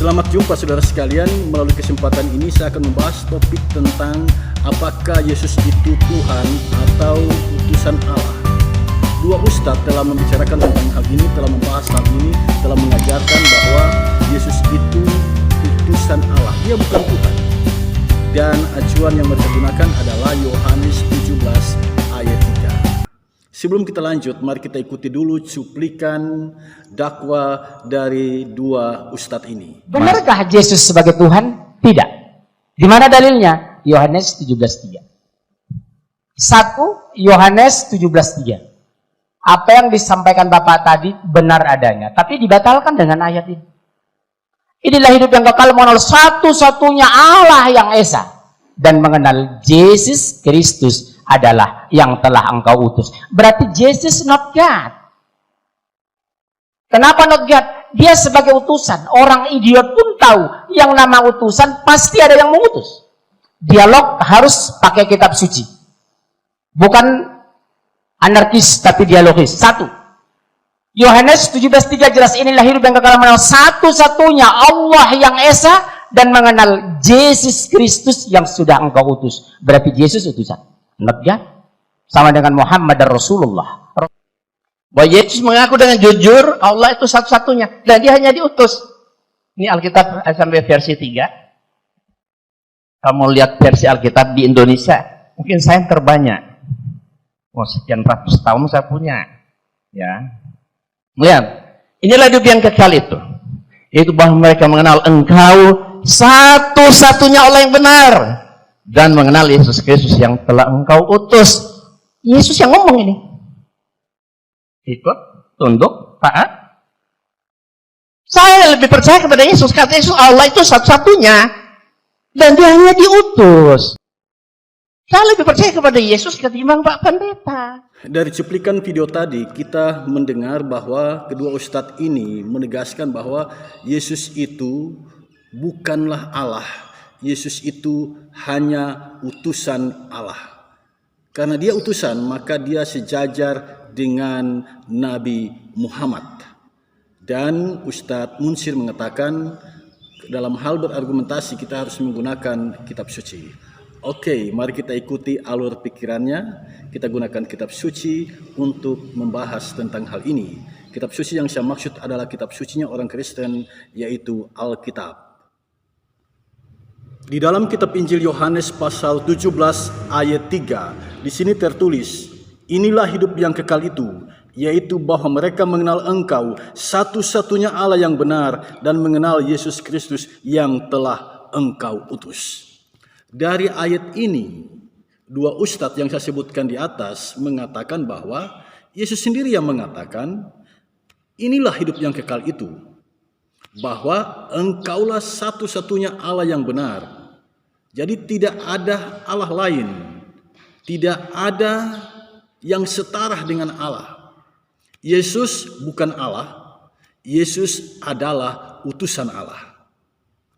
Selamat jumpa saudara sekalian. Melalui kesempatan ini saya akan membahas topik tentang apakah Yesus itu Tuhan atau utusan Allah. Dua ustadz telah membicarakan tentang hal ini, telah membahas hal ini, telah mengajarkan bahwa Yesus itu utusan Allah, dia bukan Tuhan. Dan acuan yang mereka gunakan adalah Yohanes 17 ayat 3. Sebelum kita lanjut, mari kita ikuti dulu cuplikan dakwah dari dua ustadz ini. Benarkah Yesus sebagai Tuhan? Tidak. Di mana dalilnya? Yohanes 17:3. 1 Yohanes 17:3. Apa yang disampaikan Bapak tadi benar adanya, tapi dibatalkan dengan ayat ini. Inilah hidup yang kekal, mengenal satu-satunya Allah yang Esa, dan mengenal Yesus Kristus adalah yang telah engkau utus. Berarti Jesus not God. Kenapa not God? Dia sebagai utusan. Orang idiot pun tahu yang nama utusan pasti ada yang mengutus. Dialog harus pakai kitab suci. Bukan anarkis tapi dialogis. 1. Yohanes 17:3 jelas, inilah hidup yang kekal, mengenal satu-satunya Allah yang Esa dan mengenal Yesus Kristus yang sudah engkau utus. Berarti Yesus utusan. Not God. Sama dengan Muhammad dan Rasulullah. Bahwa Yesus mengaku dengan jujur Allah itu satu-satunya dan dia hanya diutus. Ini Alkitab sampai versi 3. Kamu lihat versi Alkitab di Indonesia, mungkin saya yang terbanyak. Sekian ratus tahun saya punya. Ya. Lihat, inilah hidup yang kekal itu. Yaitu bahwa mereka mengenal engkau satu-satunya Allah yang benar dan mengenal Yesus Kristus yang telah engkau utus. Yesus yang ngomong ini. Ikut, tunduk, taat. Saya lebih percaya kepada Yesus. Kata Yesus, Allah itu satu-satunya dan dia hanya diutus. Saya lebih percaya kepada Yesus ketimbang Pak Pendeta. Dari cuplikan video tadi kita mendengar bahwa kedua ustadz ini menegaskan bahwa Yesus itu bukanlah Allah. Yesus itu hanya utusan Allah. Karena dia utusan, maka dia sejajar dengan Nabi Muhammad. Dan Ustadz Munsir mengatakan dalam hal berargumentasi kita harus menggunakan kitab suci. Oke, mari kita ikuti alur pikirannya. Kita gunakan kitab suci untuk membahas tentang hal ini. Kitab suci yang saya maksud adalah kitab sucinya orang Kristen, yaitu Alkitab. Di dalam kitab Injil Yohanes pasal 17 ayat 3, di sini tertulis, inilah hidup yang kekal itu, yaitu bahwa mereka mengenal engkau satu-satunya Allah yang benar dan mengenal Yesus Kristus yang telah engkau utus. Dari ayat ini, dua ustadz yang saya sebutkan di atas mengatakan bahwa Yesus sendiri yang mengatakan, inilah hidup yang kekal itu, bahwa engkaulah satu-satunya Allah yang benar. Jadi tidak ada Allah lain, tidak ada yang setara dengan Allah. Yesus bukan Allah, Yesus adalah utusan Allah.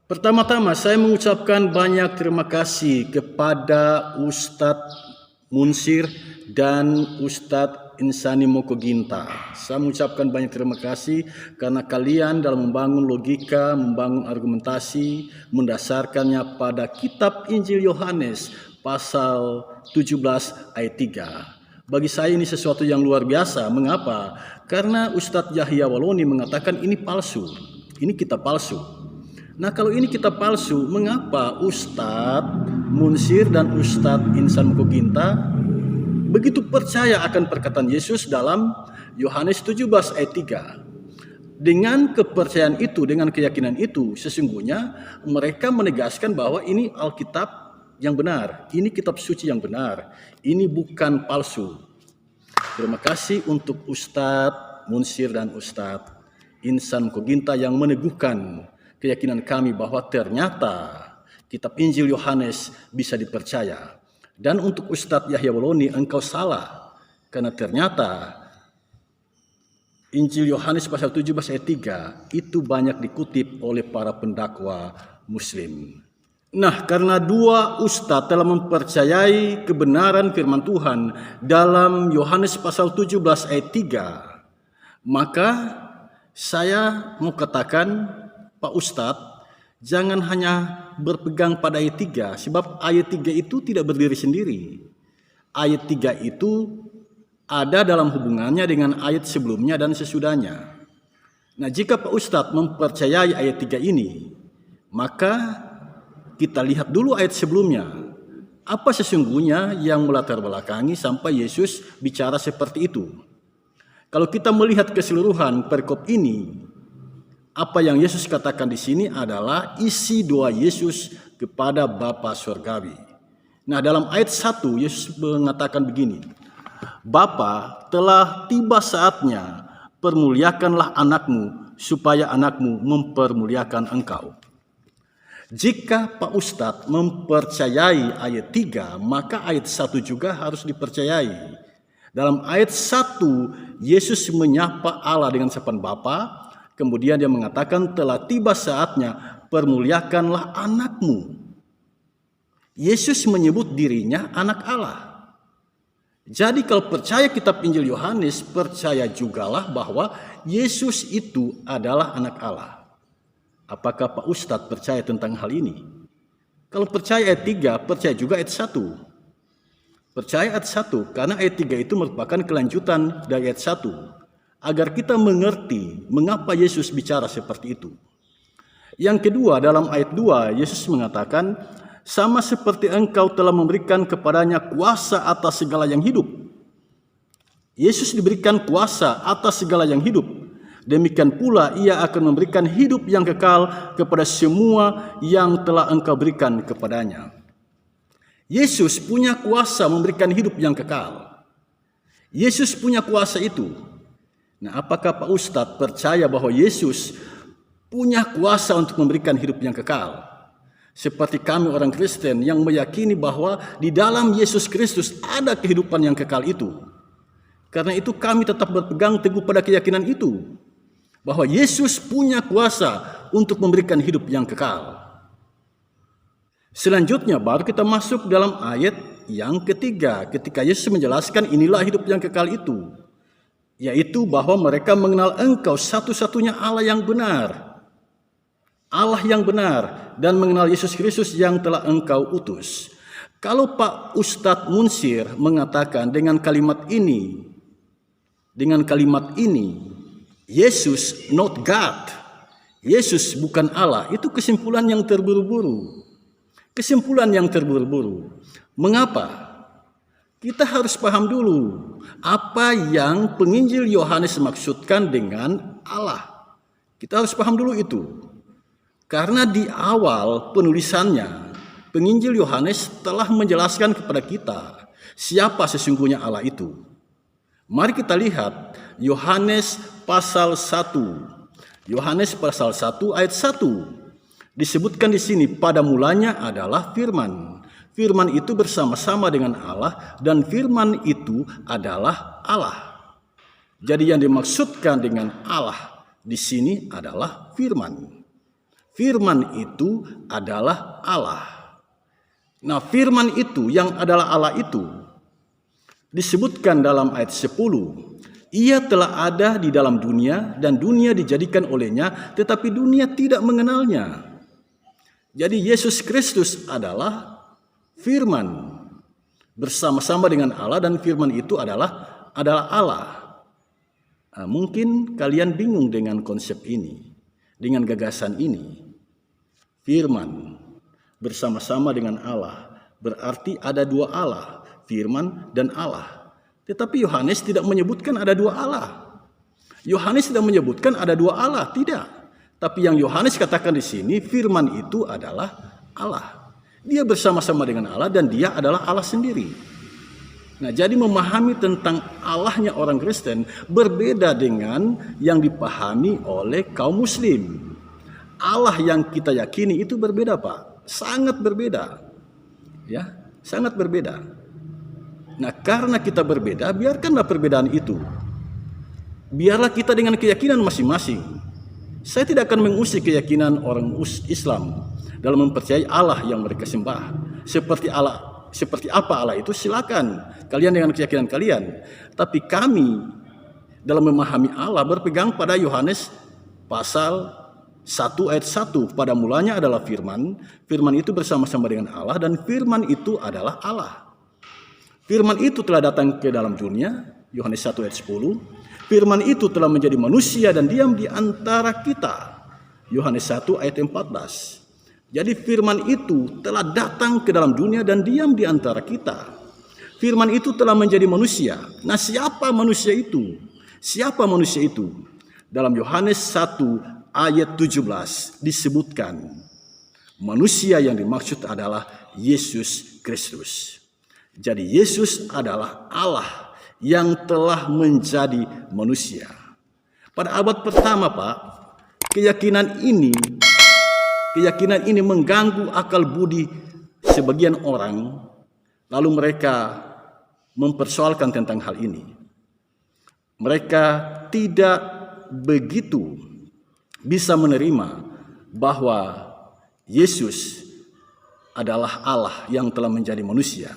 Pertama-tama saya mengucapkan banyak terima kasih kepada Ustadz Munsir dan Ustadz Insani Mokoginta. Saya mengucapkan banyak terima kasih karena kalian dalam membangun logika, membangun argumentasi, mendasarkannya pada kitab Injil Yohanes pasal 17 ayat 3. Bagi saya ini sesuatu yang luar biasa. Mengapa? Karena Ustadz Yahya Waloni mengatakan ini palsu. Ini kitab palsu. Nah, kalau ini kitab palsu, mengapa Ustadz Munsir dan Ustadz Insan Mokoginta begitu percaya akan perkataan Yesus dalam Yohanes 17 ayat 3? Dengan kepercayaan itu, dengan keyakinan itu, sesungguhnya mereka menegaskan bahwa ini Alkitab yang benar, ini kitab suci yang benar, ini bukan palsu. Terima kasih untuk Ustadz Munsir dan Ustadz Insan Mokoginta yang meneguhkan keyakinan kami bahwa ternyata kitab Injil Yohanes bisa dipercaya. Dan untuk Ustadz Yahya Waloni, engkau salah. Karena ternyata Injil Yohanes pasal 17 ayat 3 itu banyak dikutip oleh para pendakwa Muslim. Nah, karena dua ustadz telah mempercayai kebenaran firman Tuhan dalam Yohanes pasal 17 ayat 3, maka saya mau katakan, Pak Ustadz, Jangan hanya berpegang pada ayat 3, sebab ayat 3 itu tidak berdiri sendiri. Ayat 3 itu ada dalam hubungannya dengan ayat sebelumnya dan sesudahnya. Nah, jika Pak Ustadz mempercayai ayat 3 ini, maka kita lihat dulu ayat sebelumnya. Apa sesungguhnya yang melatar belakangi sampai Yesus bicara seperti itu? Kalau kita melihat keseluruhan perikop ini, apa yang Yesus katakan di sini adalah isi doa Yesus kepada Bapa Surgawi. Nah, dalam ayat 1 Yesus mengatakan begini, Bapa, telah tiba saatnya, permuliakanlah anakmu, supaya anakmu mempermuliakan engkau. Jika Pak Ustadz mempercayai ayat 3, maka ayat 1 juga harus dipercayai. Dalam ayat 1, Yesus menyapa Allah dengan sapaan Bapa, kemudian dia mengatakan telah tiba saatnya, permuliakanlah anakmu. Yesus menyebut dirinya anak Allah. Jadi kalau percaya kitab Injil Yohanes, percaya jugalah bahwa Yesus itu adalah anak Allah. Apakah Pak Ustadz percaya tentang hal ini? Kalau percaya ayat 3, percaya juga ayat 1. Percaya ayat 1, karena ayat 3 itu merupakan kelanjutan dari ayat 1. Agar kita mengerti mengapa Yesus bicara seperti itu. Yang kedua, dalam ayat 2, Yesus mengatakan, sama seperti engkau telah memberikan kepadanya kuasa atas segala yang hidup. Yesus diberikan kuasa atas segala yang hidup. Demikian pula ia akan memberikan hidup yang kekal kepada semua yang telah engkau berikan kepadanya. Yesus punya kuasa memberikan hidup yang kekal. Yesus punya kuasa itu. Nah, apakah Pak Ustadz percaya bahwa Yesus punya kuasa untuk memberikan hidup yang kekal? Seperti kami orang Kristen yang meyakini bahwa di dalam Yesus Kristus ada kehidupan yang kekal itu. Karena itu kami tetap berpegang teguh pada keyakinan itu. Bahwa Yesus punya kuasa untuk memberikan hidup yang kekal. Selanjutnya baru kita masuk dalam ayat yang ketiga. Ketika Yesus menjelaskan inilah hidup yang kekal itu. Yaitu bahwa mereka mengenal engkau satu-satunya Allah yang benar. Allah yang benar dan mengenal Yesus Kristus yang telah engkau utus. Kalau Pak Ustadz Munsir mengatakan dengan kalimat ini, Yesus not God, Yesus bukan Allah, itu kesimpulan yang terburu-buru. Kesimpulan yang terburu-buru. Mengapa? Kita harus paham dulu apa yang penginjil Yohanes maksudkan dengan Allah. Kita harus paham dulu itu. Karena di awal penulisannya, penginjil Yohanes telah menjelaskan kepada kita siapa sesungguhnya Allah itu. Mari kita lihat Yohanes pasal 1. Yohanes pasal 1 ayat 1. Disebutkan di sini pada mulanya adalah firman. Firman itu bersama-sama dengan Allah dan firman itu adalah Allah. Jadi yang dimaksudkan dengan Allah di sini adalah firman. Firman itu adalah Allah. Nah, firman itu yang adalah Allah itu disebutkan dalam ayat 10. Ia telah ada di dalam dunia dan dunia dijadikan olehnya, tetapi dunia tidak mengenalnya. Jadi Yesus Kristus adalah firman bersama-sama dengan Allah dan firman itu adalah Allah. Nah, mungkin kalian bingung dengan konsep ini, dengan gagasan ini. Firman bersama-sama dengan Allah berarti ada dua Allah, firman dan Allah. Tetapi Yohanes tidak menyebutkan ada dua Allah. Yohanes tidak menyebutkan ada dua Allah, tidak. Tapi yang Yohanes katakan di sini, firman itu adalah Allah. Dia bersama-sama dengan Allah dan dia adalah Allah sendiri. Nah, jadi memahami tentang Allahnya orang Kristen berbeda dengan yang dipahami oleh kaum Muslim. Allah yang kita yakini itu berbeda, Pak. Sangat berbeda. Ya, sangat berbeda. Nah, karena kita berbeda, biarkanlah perbedaan itu. Biarlah kita dengan keyakinan masing-masing. Saya tidak akan mengusik keyakinan orang Islam dalam mempercayai Allah yang mereka sembah. Seperti apa Allah itu, silakan kalian dengan keyakinan kalian. Tapi kami dalam memahami Allah berpegang pada Yohanes pasal 1 ayat 1, pada mulanya adalah firman, firman itu bersama-sama dengan Allah, dan firman itu adalah Allah. Firman itu telah datang ke dalam dunia, Yohanes 1 ayat 10. Firman itu telah menjadi manusia dan diam di antara kita, Yohanes 1 ayat 14. Jadi firman itu telah datang ke dalam dunia dan diam di antara kita. Firman itu telah menjadi manusia. Nah, siapa manusia itu? Siapa manusia itu? Dalam Yohanes 1 ayat 17 disebutkan, manusia yang dimaksud adalah Yesus Kristus. Jadi Yesus adalah Allah yang telah menjadi manusia. Pada abad pertama, Pak, keyakinan ini mengganggu akal budi sebagian orang, lalu mereka mempersoalkan tentang hal ini. Mereka tidak begitu bisa menerima bahwa Yesus adalah Allah yang telah menjadi manusia.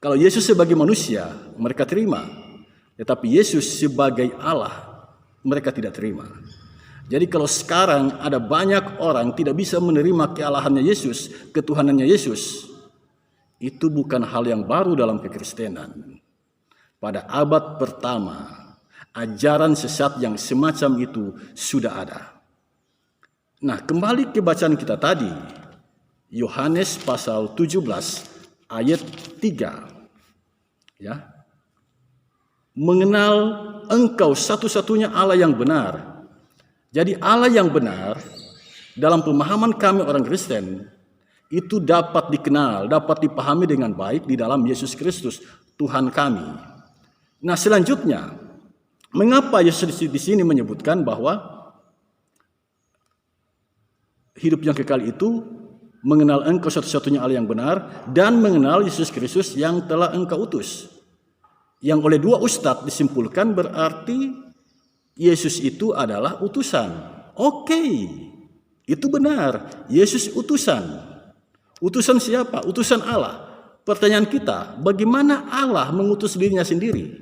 Kalau Yesus sebagai manusia, mereka terima. Tetapi Yesus sebagai Allah, mereka tidak terima. Jadi kalau sekarang ada banyak orang tidak bisa menerima kealahannya Yesus, ketuhanannya Yesus, itu bukan hal yang baru dalam kekristenan. Pada abad pertama, ajaran sesat yang semacam itu sudah ada. Nah, kembali ke bacaan kita tadi, Yohanes pasal 17 ayat 3. Ya. Mengenal engkau satu-satunya Allah yang benar. Jadi Allah yang benar dalam pemahaman kami orang Kristen itu dapat dikenal, dapat dipahami dengan baik di dalam Yesus Kristus, Tuhan kami. Nah, selanjutnya, mengapa Yesus di sini menyebutkan bahwa hidup yang kekal itu mengenal engkau satu-satunya Allah yang benar dan mengenal Yesus Kristus yang telah engkau utus. Yang oleh dua ustadz disimpulkan berarti Yesus itu adalah utusan. Oke, itu benar. Yesus utusan. Utusan siapa? Utusan Allah. Pertanyaan kita, bagaimana Allah mengutus dirinya sendiri?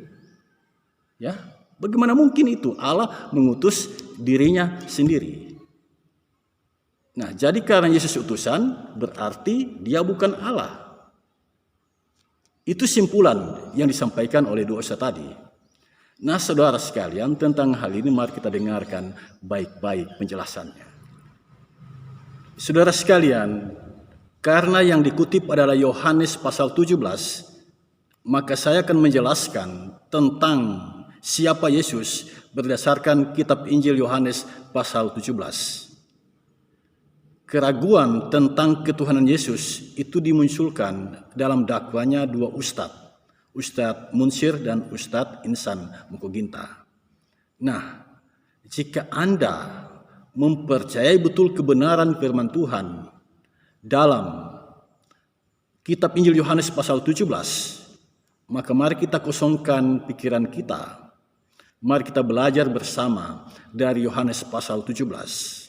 Ya, bagaimana mungkin itu Allah mengutus dirinya sendiri? Nah, jadi karena Yesus utusan, berarti dia bukan Allah. Itu simpulan yang disampaikan oleh dua ustaz tadi. Nah, saudara sekalian, tentang hal ini mari kita dengarkan baik-baik penjelasannya. Saudara sekalian, karena yang dikutip adalah Yohanes pasal 17, maka saya akan menjelaskan tentang siapa Yesus berdasarkan kitab Injil Yohanes pasal 17. Keraguan tentang ketuhanan Yesus itu dimunculkan dalam dakwanya dua ustadz, Ustadz Munsir dan Ustadz Insan Mukoginta. Nah, jika Anda mempercayai betul kebenaran firman Tuhan dalam kitab Injil Yohanes pasal 17, maka mari kita kosongkan pikiran kita. Mari kita belajar bersama dari Yohanes pasal 17.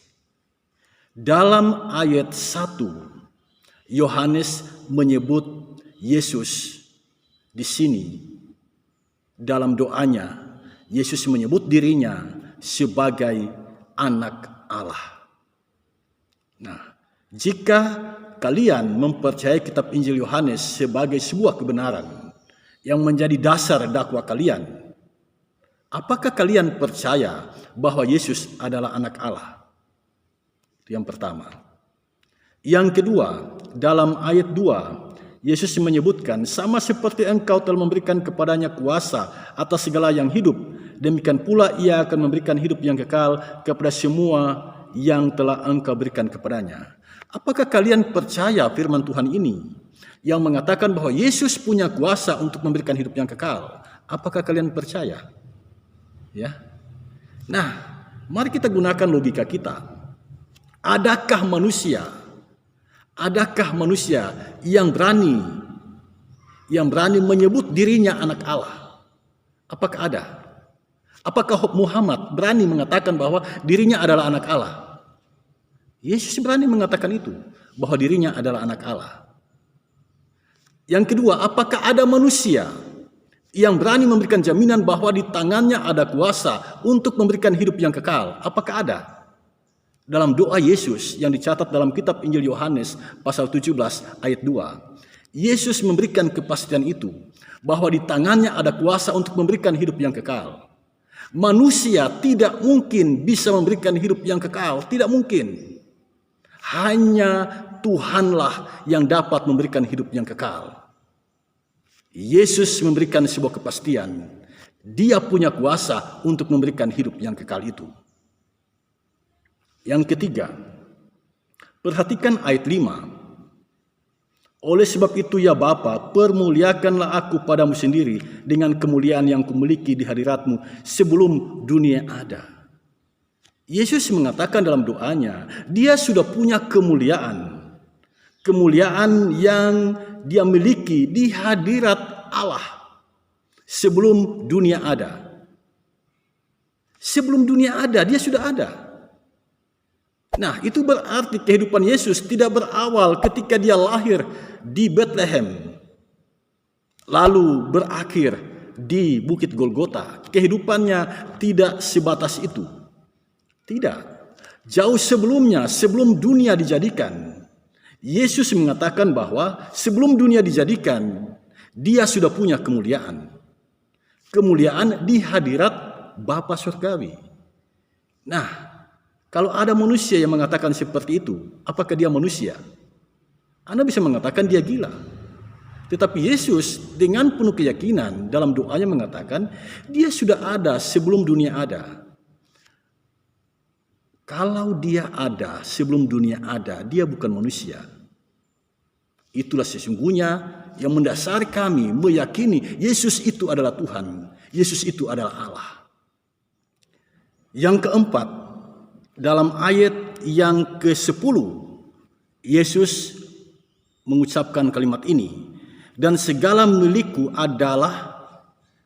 Dalam ayat 1, Yohanes menyebut Yesus di sini. Dalam doanya, Yesus menyebut dirinya sebagai anak Allah. Nah, jika kalian mempercayai kitab Injil Yohanes sebagai sebuah kebenaran yang menjadi dasar dakwah kalian, apakah kalian percaya bahwa Yesus adalah anak Allah? Yang pertama. Yang kedua, dalam ayat 2, Yesus menyebutkan, sama seperti engkau telah memberikan kepadanya kuasa atas segala yang hidup, demikian pula ia akan memberikan hidup yang kekal kepada semua yang telah engkau berikan kepadanya. Apakah kalian percaya firman Tuhan ini yang mengatakan bahwa Yesus punya kuasa untuk memberikan hidup yang kekal? Apakah kalian percaya? Ya. Nah, mari kita gunakan logika kita. Adakah manusia yang berani menyebut dirinya anak Allah? Apakah ada? Apakah Muhammad berani mengatakan bahwa dirinya adalah anak Allah? Yesus berani mengatakan itu, bahwa dirinya adalah anak Allah. Yang kedua, apakah ada manusia yang berani memberikan jaminan bahwa di tangannya ada kuasa untuk memberikan hidup yang kekal? Apakah ada? dalam doa Yesus yang dicatat dalam kitab Injil Yohanes pasal 17 ayat 2, Yesus memberikan kepastian itu, bahwa di tangannya ada kuasa untuk memberikan hidup yang kekal. Manusia tidak mungkin bisa memberikan hidup yang kekal, tidak mungkin. Hanya Tuhanlah yang dapat memberikan hidup yang kekal. Yesus memberikan sebuah kepastian, Dia punya kuasa untuk memberikan hidup yang kekal itu. Yang ketiga, perhatikan ayat 5. Oleh sebab itu ya Bapa, permuliakanlah aku padamu sendiri dengan kemuliaan yang kumiliki di hadiratmu sebelum dunia ada. Yesus mengatakan dalam doanya, Dia sudah punya kemuliaan. Kemuliaan yang Dia miliki di hadirat Allah sebelum dunia ada. Sebelum dunia ada, Dia sudah ada. Nah, itu berarti kehidupan Yesus tidak berawal ketika Dia lahir di Bethlehem, lalu berakhir di Bukit Golgota. Kehidupannya tidak sebatas itu. Tidak. Jauh sebelumnya, sebelum dunia dijadikan, Yesus mengatakan bahwa sebelum dunia dijadikan, Dia sudah punya kemuliaan. Kemuliaan di hadirat Bapa Surgawi. Nah, kalau ada manusia yang mengatakan seperti itu, apakah dia manusia? Anda bisa mengatakan dia gila. Tetapi Yesus dengan penuh keyakinan dalam doanya mengatakan, Dia sudah ada sebelum dunia ada. Kalau Dia ada sebelum dunia ada, Dia bukan manusia. Itulah sesungguhnya yang mendasari kami meyakini Yesus itu adalah Tuhan. Yesus itu adalah Allah. Yang keempat, dalam ayat yang ke-10, Yesus mengucapkan kalimat ini, dan segala milikku adalah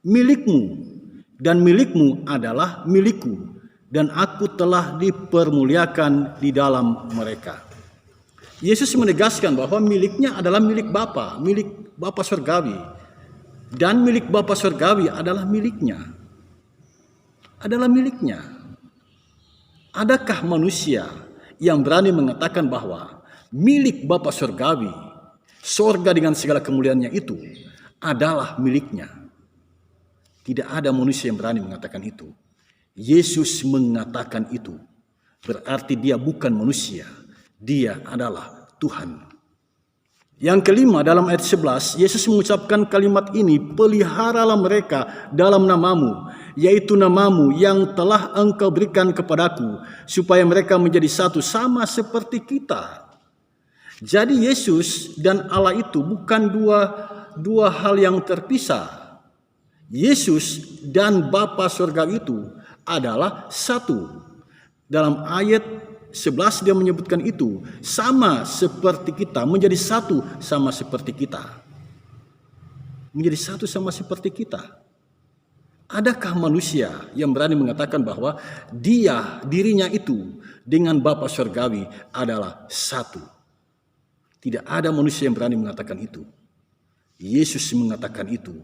milikmu, dan milikmu adalah milikku, dan aku telah dipermuliakan di dalam mereka. Yesus menegaskan bahwa miliknya adalah milik Bapa, milik Bapa Surgawi, dan milik Bapa Surgawi adalah miliknya. Adalah miliknya. Adakah manusia yang berani mengatakan bahwa milik Bapa Surgawi, sorga dengan segala kemuliaannya itu adalah miliknya? Tidak ada manusia yang berani mengatakan itu. Yesus mengatakan itu. Berarti Dia bukan manusia. Dia adalah Tuhan. Yang kelima, dalam ayat 11, Yesus mengucapkan kalimat ini, peliharalah mereka dalam namamu, yaitu namamu yang telah engkau berikan kepadaku, supaya mereka menjadi satu sama seperti kita. Jadi Yesus dan Allah itu bukan dua hal yang terpisah. Yesus dan Bapa Surgawi itu adalah satu. Dalam ayat 11 dia menyebutkan itu, sama seperti kita, menjadi satu sama seperti kita. Menjadi satu sama seperti kita. Adakah manusia yang berani mengatakan bahwa dirinya itu dengan Bapa Surgawi adalah satu? Tidak ada manusia yang berani mengatakan itu. Yesus mengatakan itu.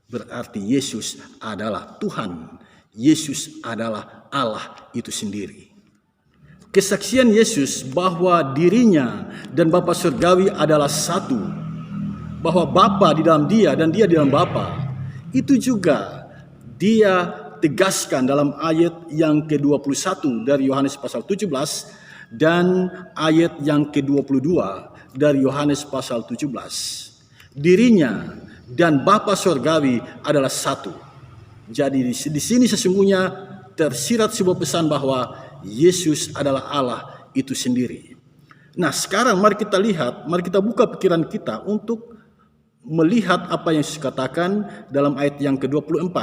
Berarti Yesus adalah Tuhan. Yesus adalah Allah itu sendiri. Kesaksian Yesus bahwa dirinya dan Bapa Surgawi adalah satu, bahwa Bapa di dalam Dia dan Dia di dalam Bapa, itu juga Dia tegaskan dalam ayat yang ke-21 dari Yohanes pasal 17 dan ayat yang ke-22 dari Yohanes pasal 17. Dirinya dan Bapa Surgawi adalah satu. Jadi di sini sesungguhnya tersirat sebuah pesan bahwa Yesus adalah Allah itu sendiri. Nah, sekarang mari kita lihat, mari kita buka pikiran kita untuk melihat apa yang Yesus katakan dalam ayat yang ke-24.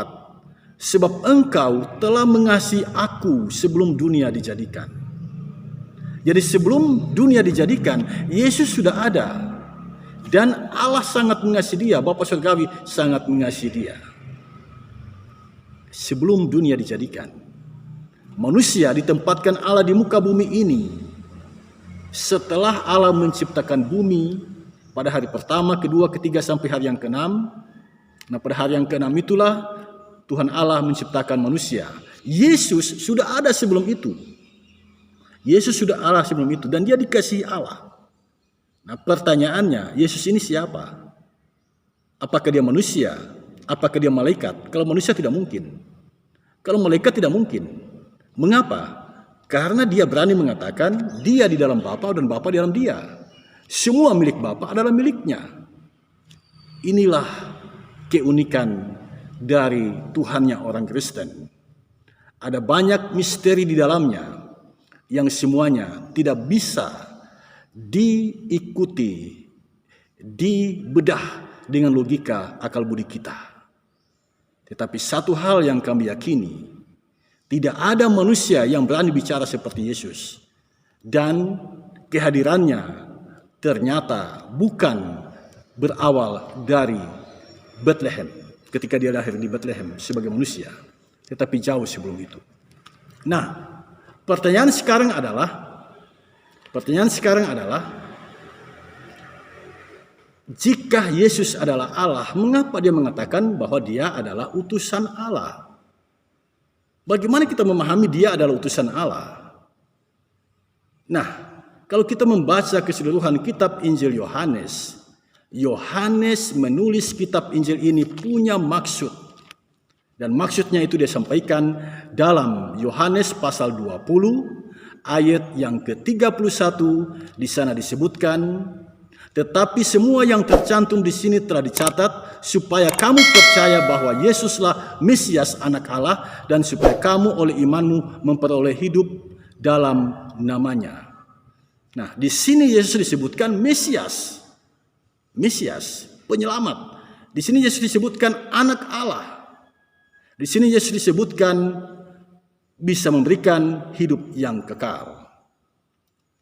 Sebab engkau telah mengasihi aku sebelum dunia dijadikan. Jadi sebelum dunia dijadikan, Yesus sudah ada. Dan Allah sangat mengasihi Dia, Bapa Surgawi sangat mengasihi Dia. Sebelum dunia dijadikan, manusia ditempatkan Allah di muka bumi ini. Setelah Allah menciptakan bumi pada hari pertama, kedua, ketiga sampai hari yang ke-6. Nah, pada hari yang ke-6 itulah Tuhan Allah menciptakan manusia. Yesus sudah ada sebelum itu. Yesus sudah Allah sebelum itu dan dia dikasihi Allah. Nah, pertanyaannya, Yesus ini siapa? Apakah dia manusia? Apakah dia malaikat? Kalau manusia tidak mungkin. Kalau malaikat tidak mungkin. Mengapa? Karena dia berani mengatakan dia di dalam Bapa dan Bapa di dalam dia. Semua milik Bapa adalah miliknya. Inilah keunikan dari Tuhannya orang Kristen. Ada banyak misteri di dalamnya yang semuanya tidak bisa diikuti, dibedah dengan logika akal budi kita. Tetapi satu hal yang kami yakini, tidak ada manusia yang berani bicara seperti Yesus. Dan kehadirannya ternyata bukan berawal dari Bethlehem, ketika dia lahir di Bethlehem sebagai manusia, tetapi jauh sebelum itu. Nah, pertanyaan sekarang adalah, jika Yesus adalah Allah, mengapa dia mengatakan bahwa dia adalah utusan Allah? Bagaimana kita memahami dia adalah utusan Allah? Nah, kalau kita membaca keseluruhan kitab Injil Yohanes, Yohanes menulis kitab Injil ini punya maksud. Dan maksudnya itu dia sampaikan dalam Yohanes pasal 20 ayat yang ke-31. Di sana disebutkan, tetapi semua yang tercantum di sini telah dicatat supaya kamu percaya bahwa Yesuslah Mesias Anak Allah dan supaya kamu oleh imanmu memperoleh hidup dalam namanya. Nah, di sini Yesus disebutkan Mesias, penyelamat. Di sini Yesus disebutkan Anak Allah. Di sini Yesus disebutkan bisa memberikan hidup yang kekal.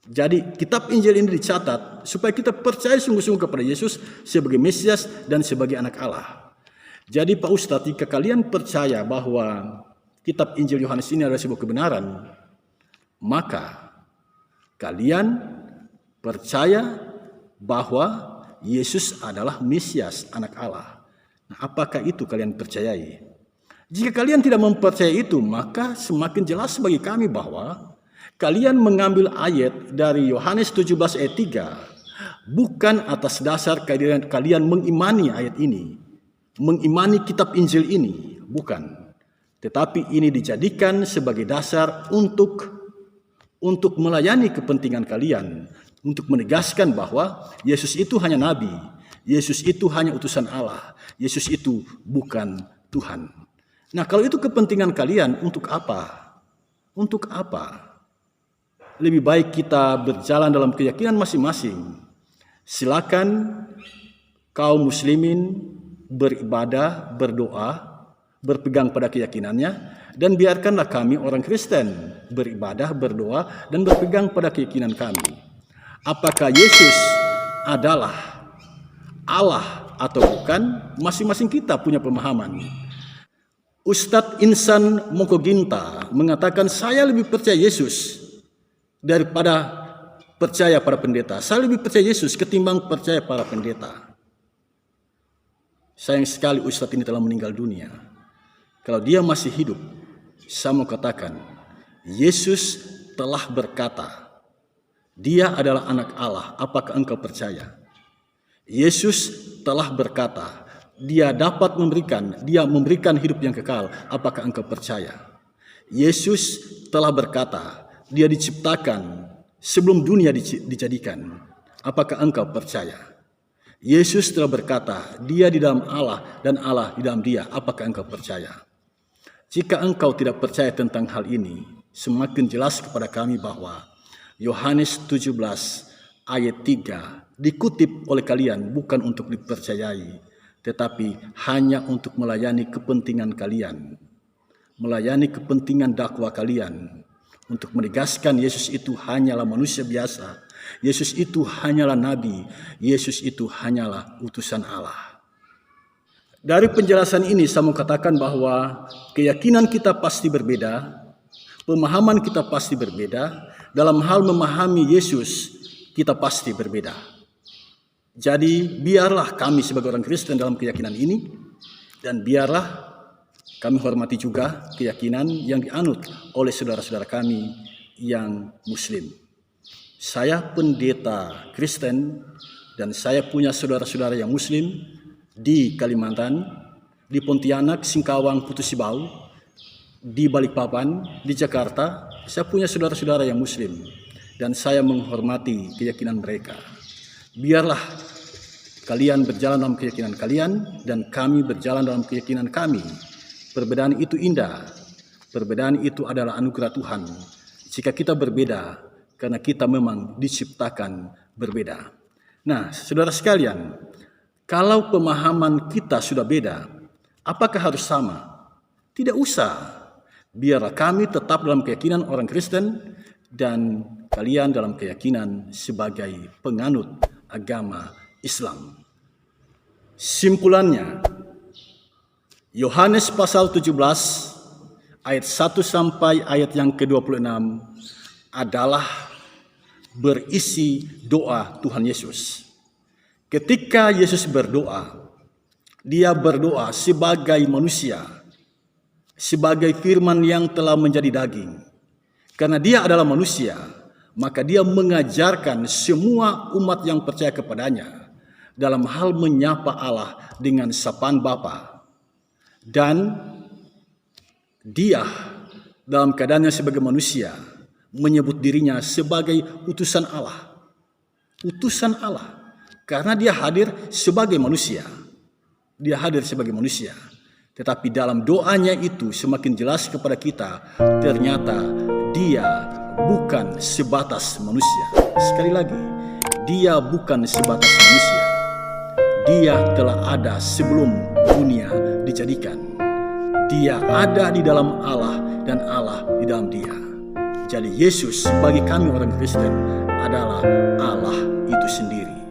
Jadi kitab Injil ini dicatat supaya kita percaya sungguh-sungguh kepada Yesus sebagai Mesias dan sebagai Anak Allah. Jadi Pak Ustadz, jika kalian percaya bahwa kitab Injil Yohanes ini adalah sebuah kebenaran, maka kalian percaya bahwa Yesus adalah Mesias Anak Allah. Nah, apakah itu kalian percayai? Jika kalian tidak mempercayai itu, maka semakin jelas bagi kami bahwa kalian mengambil ayat dari Yohanes 17 ayat 3 bukan atas dasar kalian mengimani ayat ini, mengimani kitab Injil ini, bukan. Tetapi ini dijadikan sebagai dasar untuk melayani kepentingan kalian, untuk menegaskan bahwa Yesus itu hanya nabi, Yesus itu hanya utusan Allah, Yesus itu bukan Tuhan. Nah, kalau itu kepentingan kalian, untuk apa? Untuk apa? Lebih baik kita berjalan dalam keyakinan masing-masing. Silakan kaum muslimin beribadah, berdoa, berpegang pada keyakinannya, dan biarkanlah kami orang Kristen beribadah, berdoa, dan berpegang pada keyakinan kami. Apakah Yesus adalah Allah atau bukan? Masing-masing kita punya pemahaman. Ustadz Insan Mokoginta mengatakan, saya lebih percaya Yesus daripada percaya para pendeta. Saya lebih percaya Yesus ketimbang percaya para pendeta. Sayang sekali Ustadz ini telah meninggal dunia. Kalau dia masih hidup, saya mau katakan, Yesus telah berkata, dia adalah Anak Allah. Apakah engkau percaya? Yesus telah berkata, dia memberikan hidup yang kekal. Apakah engkau percaya? Yesus telah berkata, dia diciptakan sebelum dunia dijadikan. Apakah engkau percaya? Yesus telah berkata, dia di dalam Allah dan Allah di dalam dia. Apakah engkau percaya? Jika engkau tidak percaya tentang hal ini, semakin jelas kepada kami bahwa Yohanes 17 ayat 3 dikutip oleh kalian bukan untuk dipercayai, tetapi hanya untuk melayani kepentingan kalian, melayani kepentingan dakwah kalian, untuk menegaskan Yesus itu hanyalah manusia biasa, Yesus itu hanyalah nabi, Yesus itu hanyalah utusan Allah. Dari penjelasan ini saya mau katakan bahwa keyakinan kita pasti berbeda, pemahaman kita pasti berbeda, dalam hal memahami Yesus kita pasti berbeda. Jadi biarlah kami sebagai orang Kristen dalam keyakinan ini, dan biarlah kami hormati juga keyakinan yang dianut oleh saudara-saudara kami yang Muslim. Saya pendeta Kristen dan saya punya saudara-saudara yang Muslim di Kalimantan, di Pontianak, Singkawang, Putus Sibau, di Balikpapan, di Jakarta. Saya punya saudara-saudara yang Muslim dan saya menghormati keyakinan mereka. Biarlah kalian berjalan dalam keyakinan kalian dan kami berjalan dalam keyakinan kami. Perbedaan itu indah. Perbedaan itu adalah anugerah Tuhan. Jika kita berbeda, karena kita memang diciptakan berbeda. Nah, saudara sekalian, kalau pemahaman kita sudah beda, apakah harus sama? Tidak usah. Biarlah kami tetap dalam keyakinan orang Kristen dan kalian dalam keyakinan sebagai penganut agama Islam. Simpulannya, Yohanes pasal 17 ayat 1 sampai ayat yang ke-26 adalah berisi doa Tuhan Yesus. Ketika Yesus berdoa, dia berdoa sebagai manusia, sebagai firman yang telah menjadi daging. Karena dia adalah manusia, maka dia mengajarkan semua umat yang percaya kepadanya dalam hal menyapa Allah dengan sapaan Bapa. Dan dia dalam keadaannya sebagai manusia menyebut dirinya sebagai utusan Allah. Utusan Allah. Karena dia hadir sebagai manusia. Dia hadir sebagai manusia. Tetapi dalam doanya itu semakin jelas kepada kita, ternyata dia bukan sebatas manusia. Sekali lagi, dia bukan sebatas manusia. Dia telah ada sebelum dunia dijadikan. Dia ada di dalam Allah dan Allah di dalam dia. Jadi Yesus bagi kami orang Kristen adalah Allah itu sendiri.